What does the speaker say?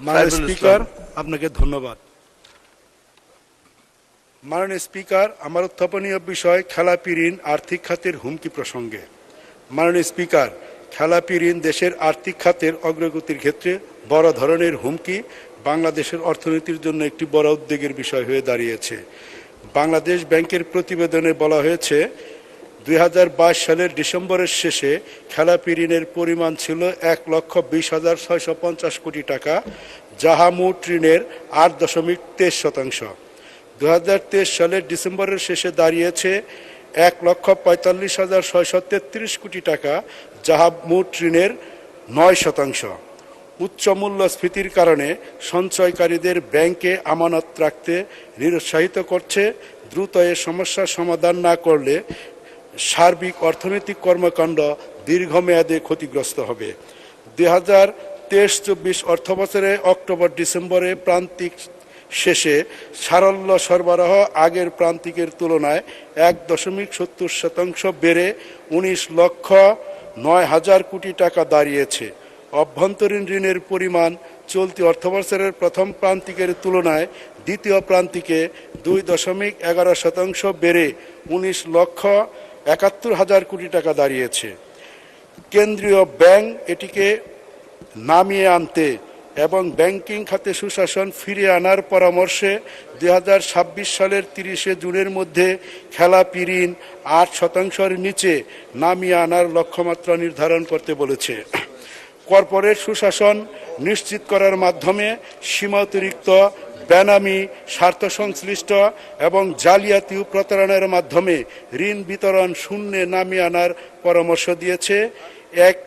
মাননীয় স্পিকার, আপনাকে ধন্যবাদ। মাননীয় স্পিকার, আমার উত্থাপনীয় বিষয় খেলাপি ঋণ আর্থিক খাতের হুমকি প্রসঙ্গে। মাননীয় স্পিকার, খেলাপি ঋণ দেশের আর্থিক খাতের অগ্রগতির ক্ষেত্রে বড় ধরনের হুমকি, বাংলাদেশের অর্থনীতির জন্য একটি বড় উদ্বেগের বিষয় হয়ে দাঁড়িয়েছে। বাংলাদেশ ব্যাংকের প্রতিবেদনে বলা হয়েছে 2022 সালের ডিসেম্বরের শেষে খেলাপি ঋণের পরিমাণ ছিল 1,20,650 কোটি টাকা, যাহা মোট ঋণের 8.23%। 2023 সালের ডিসেম্বরের শেষে দাঁড়িয়েছে 1,45,633 কোটি টাকা, যাহা মোট ঋণের 9%। উচ্চ মূল্যস্ফীতির কারণে সঞ্চয়কারীদের ব্যাংকে আমানত রাখতে নিরুৎসাহিত করছে। দ্রুত এ সমস্যার সমাধান না করলে সার্বিক অর্থনৈতিক কর্মকাণ্ড দীর্ঘমেয়াদে ক্ষতিগ্রস্ত হবে। 2023-24 অর্থবছরে অক্টোবর ডিসেম্বরে প্রান্তিক শেষে সারল্য সরবরাহ আগের প্রান্তিকের তুলনায় 1.70% বেড়ে 19,09,000 কোটি টাকা দাঁড়িয়েছে। অভ্যন্তরীণ ঋণের পরিমাণ চলতি অর্থবছরের প্রথম প্রান্তিকের তুলনায় দ্বিতীয় প্রান্তিকে 2.11% বেড়ে 19,71,000 কোটি টাকা দাঁড়িয়েছে। কেন্দ্রীয় ব্যাংক এটিকে নামিয়ে আনতে এবং ব্যাংকিং খাতে সুশাসন ফিরিয়ে আনার পরামর্শে 2026 সালের 30 জুনের মধ্যে খেলাপি ঋণ 8%-এর নিচে নামিয়ে আনার লক্ষ্যমাত্রা নির্ধারণ করতে বলেছে। কর্পোরেট সুশাসন নিশ্চিত করার মাধ্যমে সীমা অতিরিক্ত বেনামি, স্বার্থ সংশ্লিষ্ট এবং জালিয়াতি ও প্রতারণার মাধ্যমে ঋণ বিতরণ শূন্যে নামিয়ে আনার পরামর্শ দিয়েছে। এক